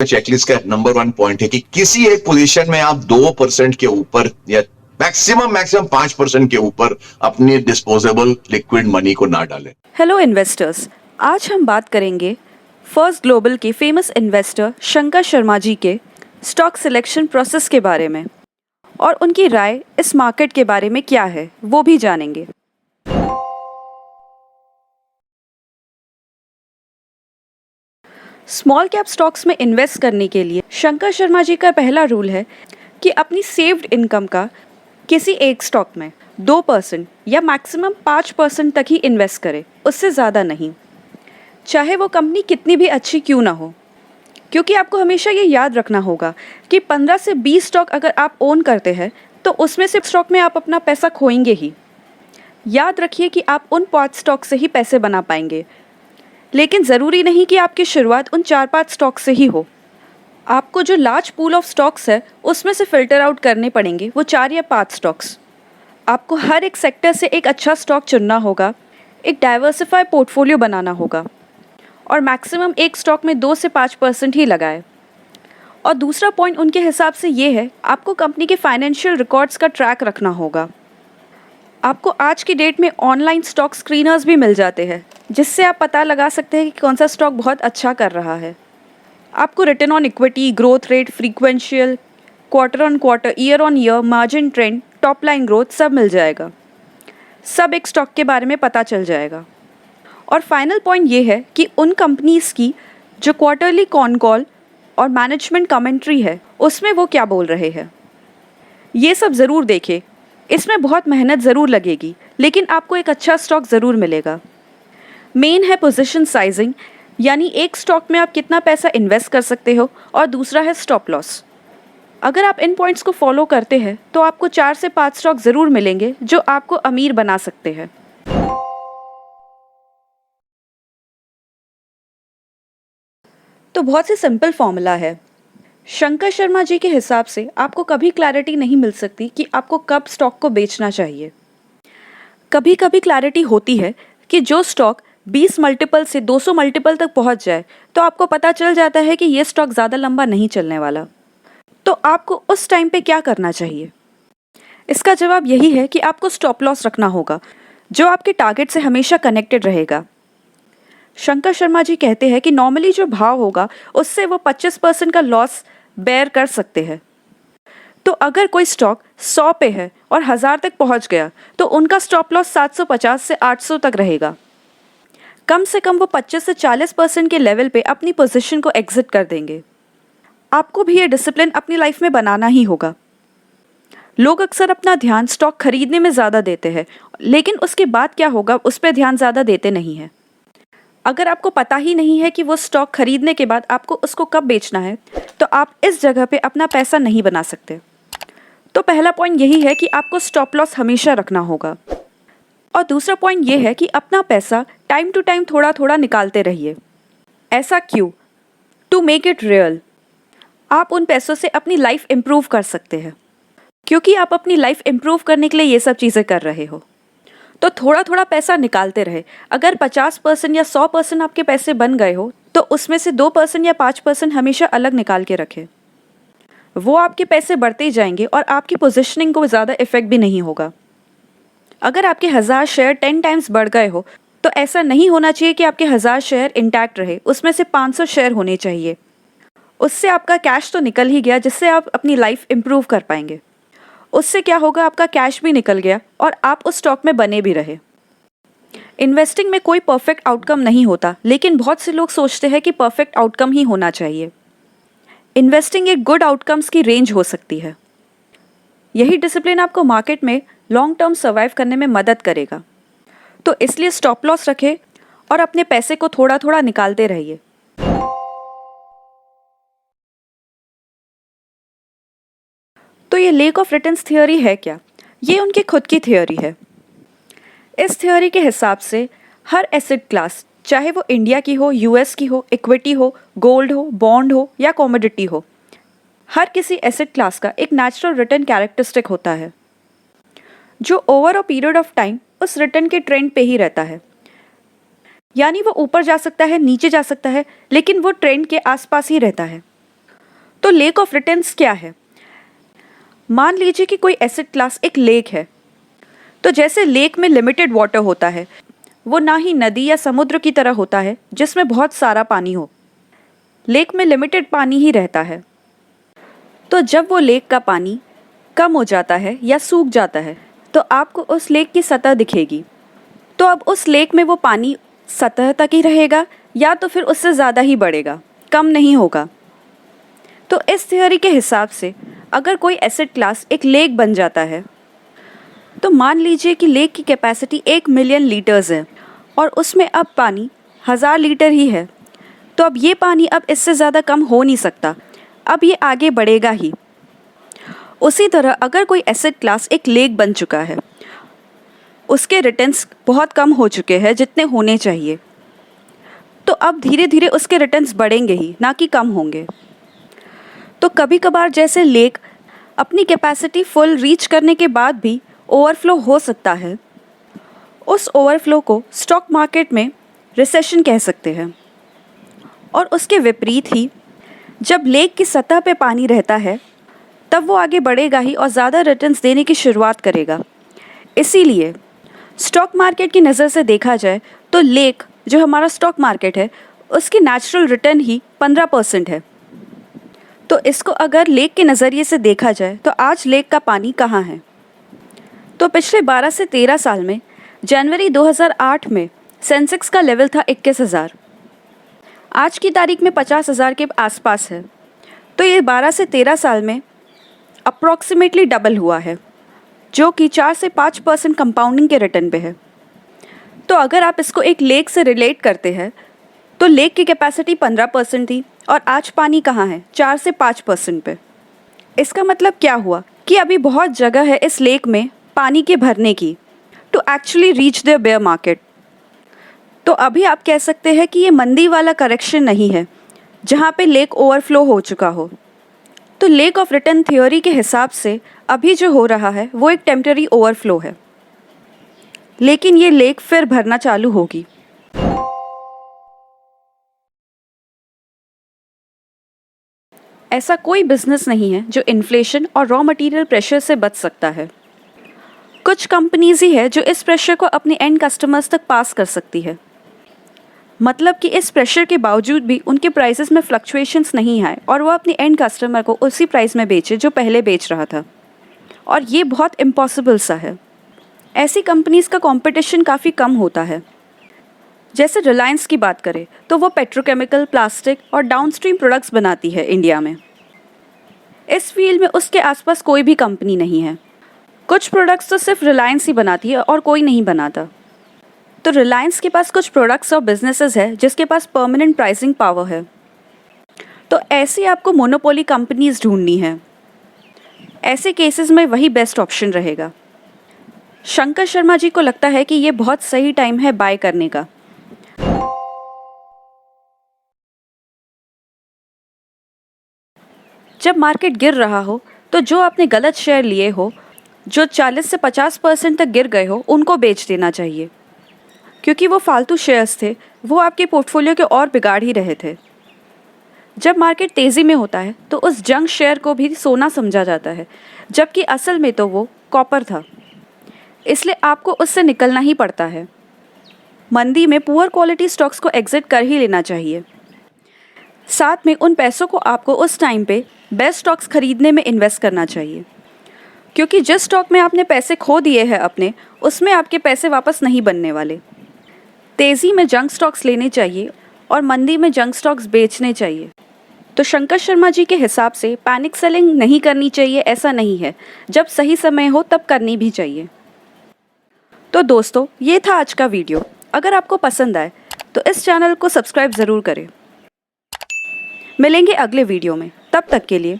Checklist का number 1 point है कि किसी एक पोजीशन में आप 2% के ऊपर या मैक्सिमम 5% के ऊपर अपनी डिस्पोजेबल लिक्विड मनी को ना डालें। हेलो इन्वेस्टर्स, आज हम बात करेंगे फर्स्ट ग्लोबल के फेमस इन्वेस्टर शंकर शर्मा जी के स्टॉक सिलेक्शन प्रोसेस के बारे में और उनकी राय इस मार्केट के बारे में क्या है वो भी जानेंगे। स्मॉल कैप स्टॉक्स में इन्वेस्ट करने के लिए शंकर शर्मा जी का पहला रूल है कि अपनी सेव्ड इनकम का किसी एक स्टॉक में 2% या मैक्सिमम 5% तक ही इन्वेस्ट करें, उससे ज़्यादा नहीं, चाहे वो कंपनी कितनी भी अच्छी क्यों ना हो। क्योंकि आपको हमेशा ये याद रखना होगा कि 15 से 20 स्टॉक अगर आप ओन करते हैं तो उसमें से स्टॉक में आप अपना पैसा खोएंगे ही। याद रखिए कि आप उन 5 स्टॉक से ही पैसे बना पाएंगे, लेकिन ज़रूरी नहीं कि आपकी शुरुआत उन 4-5 स्टॉक से ही हो। आपको जो लार्ज पूल ऑफ स्टॉक्स है उसमें से फ़िल्टर आउट करने पड़ेंगे वो 4 या 5 स्टॉक्स। आपको हर एक सेक्टर से एक अच्छा स्टॉक चुनना होगा, एक डाइवर्सिफाई पोर्टफोलियो बनाना होगा और मैक्सिमम एक स्टॉक में 2 से 5% ही लगाए। और दूसरा पॉइंट उनके हिसाब से ये है, आपको कंपनी के फाइनेंशियल रिकॉर्ड्स का ट्रैक रखना होगा। आपको आज की डेट में ऑनलाइन स्टॉक स्क्रीनर्स भी मिल जाते हैं, जिससे आप पता लगा सकते हैं कि कौन सा स्टॉक बहुत अच्छा कर रहा है। आपको return on equity, growth rate, फ्रीक्वेंशियल, quarter on quarter, year on year, margin trend, top line growth सब मिल जाएगा। सब एक स्टॉक के बारे में पता चल जाएगा। और फाइनल पॉइंट ये है कि उन कंपनीज़ की जो क्वार्टरली कॉन कॉल और मैनेजमेंट कमेंट्री है उसमें वो क्या बोल रहे हैं, ये सब ज़रूर देखें। इसमें बहुत मेहनत ज़रूर लगेगी, लेकिन आपको एक अच्छा स्टॉक ज़रूर मिलेगा। मेन है पोजीशन साइजिंग, यानी एक स्टॉक में आप कितना पैसा इन्वेस्ट कर सकते हो, और दूसरा है स्टॉप लॉस। अगर आप इन पॉइंट्स को फॉलो करते हैं तो आपको 4 से 5 स्टॉक ज़रूर मिलेंगे जो आपको अमीर बना सकते हैं। तो बहुत ही सिंपल फॉर्मूला है। शंकर शर्मा जी के हिसाब से आपको कभी क्लैरिटी नहीं मिल सकती कि आपको कब स्टॉक को बेचना चाहिए। कभी कभी क्लैरिटी होती है कि जो स्टॉक 20 मल्टीपल से 200 मल्टीपल तक पहुंच जाए तो आपको पता चल जाता है कि ये स्टॉक ज़्यादा लंबा नहीं चलने वाला। तो आपको उस टाइम पे क्या करना चाहिए? इसका जवाब यही है कि आपको स्टॉप लॉस रखना होगा, जो आपके टारगेट से हमेशा कनेक्टेड रहेगा। शंकर शर्मा जी कहते हैं कि नॉर्मली जो भाव होगा उससे वो 25% का लॉस बेयर कर सकते हैं। तो अगर कोई स्टॉक 100 पे है और 1000 तक पहुंच गया तो उनका स्टॉप लॉस 750 से 800 तक रहेगा। कम से कम वो 25 से 40% के लेवल पे अपनी पोजीशन को एग्जिट कर देंगे। आपको भी ये डिसिप्लिन अपनी लाइफ में बनाना ही होगा। लोग अक्सर अपना ध्यान स्टॉक खरीदने में ज़्यादा देते हैं, लेकिन उसके बाद क्या होगा उस पर ध्यान ज़्यादा देते नहीं हैं। अगर आपको पता ही नहीं है कि वो स्टॉक खरीदने के बाद आपको उसको कब बेचना है, तो आप इस जगह पे अपना पैसा नहीं बना सकते। तो पहला पॉइंट यही है कि आपको स्टॉप लॉस हमेशा रखना होगा। और दूसरा पॉइंट ये है कि अपना पैसा टाइम टू टाइम थोड़ा थोड़ा निकालते रहिए। ऐसा क्यों? To make it real. आप उन पैसों से अपनी लाइफ इम्प्रूव कर सकते हैं, क्योंकि आप अपनी लाइफ इम्प्रूव करने के लिए ये सब चीज़ें कर रहे हो। तो थोड़ा थोड़ा पैसा निकालते रहे। अगर 50% या 100% आपके पैसे बन गए हो तो उसमें से 2% या 5% हमेशा अलग निकाल के रखें। वो आपके पैसे बढ़ते ही जाएंगे और आपकी पोजीशनिंग को ज़्यादा इफेक्ट भी नहीं होगा। अगर आपके 1000 शेयर 10 टाइम्स बढ़ गए हो तो ऐसा नहीं होना चाहिए कि आपके 1000 शेयर इंटैक्ट रहे, उसमें से 500 शेयर होने चाहिए। उससे आपका कैश तो निकल ही गया, जिससे आप अपनी लाइफ इम्प्रूव कर पाएंगे। उससे क्या होगा, आपका कैश भी निकल गया और आप उस स्टॉक में बने भी रहे। इन्वेस्टिंग में कोई परफेक्ट आउटकम नहीं होता, लेकिन बहुत से लोग सोचते हैं कि परफेक्ट आउटकम ही होना चाहिए। इन्वेस्टिंग एक गुड आउटकम्स की रेंज हो सकती है। यही डिसिप्लिन आपको मार्केट में लॉन्ग टर्म सर्वाइव करने में मदद करेगा। तो इसलिए स्टॉप लॉस रखें और अपने पैसे को थोड़ा थोड़ा निकालते रहिए। तो ये लेक ऑफ रिटर्न्स थियोरी है क्या? ये उनकी खुद की थियोरी है। इस थियोरी के हिसाब से हर एसेट क्लास, चाहे वो इंडिया की हो, यूएस की हो, इक्विटी हो, गोल्ड हो, बॉन्ड हो या कमोडिटी हो, हर किसी एसेट क्लास का एक नेचुरल रिटर्न कैरेक्टरिस्टिक होता है, जो over a period of time उस रिटर्न के ट्रेंड पे ही रहता है। यानी वो ऊपर जा सकता है, नीचे जा सकता है, लेकिन वो ट्रेंड के आसपास ही रहता है। तो लेक ऑफ रिटर्न्स क्या है? मान लीजिए कि कोई एसेट क्लास एक लेक है। तो जैसे लेक में लिमिटेड वाटर होता है, वो ना ही नदी या समुद्र की तरह होता है जिसमें बहुत सारा पानी हो। लेक में लिमिटेड पानी ही रहता है। तो जब वो लेक का पानी कम हो जाता है या सूख जाता है तो आपको उस लेक की सतह दिखेगी। तो अब उस लेक में वो पानी सतह तक ही रहेगा या तो फिर उससे ज़्यादा ही बढ़ेगा, कम नहीं होगा। तो इस थ्योरी के हिसाब से अगर कोई एसिड क्लास एक लेक बन जाता है, तो मान लीजिए कि लेक की कैपेसिटी 1 मिलियन लीटर्स है और उसमें अब पानी 1000 लीटर ही है। तो अब ये पानी अब इससे ज़्यादा कम हो नहीं सकता, अब ये आगे बढ़ेगा ही। उसी तरह अगर कोई एसिड क्लास एक लेक बन चुका है, उसके रिटर्न्स बहुत कम हो चुके हैं जितने होने चाहिए, तो अब धीरे धीरे उसके रिटर्न्स बढ़ेंगे ही, ना कि कम होंगे। तो कभी कभार जैसे लेक अपनी कैपेसिटी फुल रीच करने के बाद भी ओवरफ्लो हो सकता है, उस ओवरफ्लो को स्टॉक मार्केट में रिसेशन कह सकते हैं। और उसके विपरीत ही जब लेक की सतह पे पानी रहता है तब वो आगे बढ़ेगा ही और ज़्यादा रिटर्न्स देने की शुरुआत करेगा। इसीलिए स्टॉक मार्केट की नज़र से देखा जाए तो लेक जो हमारा स्टॉक मार्केट है उसकी नेचुरल रिटर्न ही 15% है। तो इसको अगर लेक के नज़रिए से देखा जाए तो आज लेक का पानी कहाँ है? तो पिछले 12 से 13 साल में जनवरी 2008 में सेंसेक्स का लेवल था 21,000, आज की तारीख में 50,000 के आसपास है। तो ये 12 से 13 साल में अप्रॉक्सीमेटली डबल हुआ है, जो कि 4 से 5% कंपाउंडिंग के रिटर्न पे है। तो अगर आप इसको एक लेक से रिलेट करते हैं तो लेक की कैपेसिटी 15% थी और आज पानी कहाँ है? 4 से 5% पे। इसका मतलब क्या हुआ कि अभी बहुत जगह है इस लेक में पानी के भरने की to actually reach the bear market. तो अभी आप कह सकते हैं कि ये मंदी वाला करेक्शन नहीं है जहाँ पे लेक ओवरफ्लो हो चुका हो। तो लेक ऑफ रिटर्न थ्योरी के हिसाब से अभी जो हो रहा है वो एक टेम्पररी ओवरफ्लो है, लेकिन ये लेक फिर भरना चालू होगी। ऐसा कोई बिजनेस नहीं है जो इन्फ्लेशन और रॉ मटेरियल प्रेशर से बच सकता है। कुछ कंपनीज ही है जो इस प्रेशर को अपने एंड कस्टमर्स तक पास कर सकती है। मतलब कि इस प्रेशर के बावजूद भी उनके प्राइसेस में फ्लक्चुएशंस नहीं आए और वो अपने एंड कस्टमर को उसी प्राइस में बेचे जो पहले बेच रहा था। और ये बहुत इम्पॉसिबल सा है। ऐसी कंपनीज का कंपटीशन काफ़ी कम होता है। जैसे रिलायंस की बात करें तो वो पेट्रोकेमिकल, प्लास्टिक और डाउनस्ट्रीम प्रोडक्ट्स बनाती है इंडिया में। इस फील्ड में उसके आसपास कोई भी कंपनी नहीं है। कुछ प्रोडक्ट्स तो सिर्फ रिलायंस ही बनाती है और कोई नहीं बनाता। तो रिलायंस के पास कुछ प्रोडक्ट्स और बिजनेसेस है जिसके पास परमानेंट प्राइसिंग पावर है। तो ऐसी आपको मोनोपोली कंपनीज ढूंढनी है। ऐसे केसेस में वही बेस्ट ऑप्शन रहेगा। शंकर शर्मा जी को लगता है कि ये बहुत सही टाइम है बाय करने का। जब मार्केट गिर रहा हो तो जो आपने गलत शेयर लिए हो, जो 40 से 50% तक गिर गए हो, उनको बेच देना चाहिए, क्योंकि वो फालतू शेयर्स थे, वो आपके पोर्टफोलियो के और बिगाड़ ही रहे थे। जब मार्केट तेज़ी में होता है तो उस जंक शेयर को भी सोना समझा जाता है, जबकि असल में तो वो कॉपर था। इसलिए आपको उससे निकलना ही पड़ता है। मंदी में पुअर क्वालिटी स्टॉक्स को एग्जिट कर ही लेना चाहिए। साथ में उन पैसों को आपको उस टाइम पे बेस्ट स्टॉक्स खरीदने में इन्वेस्ट करना चाहिए, क्योंकि जिस स्टॉक में आपने पैसे खो दिए हैं अपने, उसमें आपके पैसे वापस नहीं बनने वाले। तेज़ी में जंक स्टॉक्स लेने चाहिए और मंदी में जंक स्टॉक्स बेचने चाहिए। तो शंकर शर्मा जी के हिसाब से पैनिक सेलिंग नहीं करनी चाहिए, ऐसा नहीं है। जब सही समय हो तब करनी भी चाहिए। तो दोस्तों, ये था आज का वीडियो। अगर आपको पसंद आए तो इस चैनल को सब्सक्राइब ज़रूर करें। मिलेंगे अगले वीडियो में, तब तक के लिए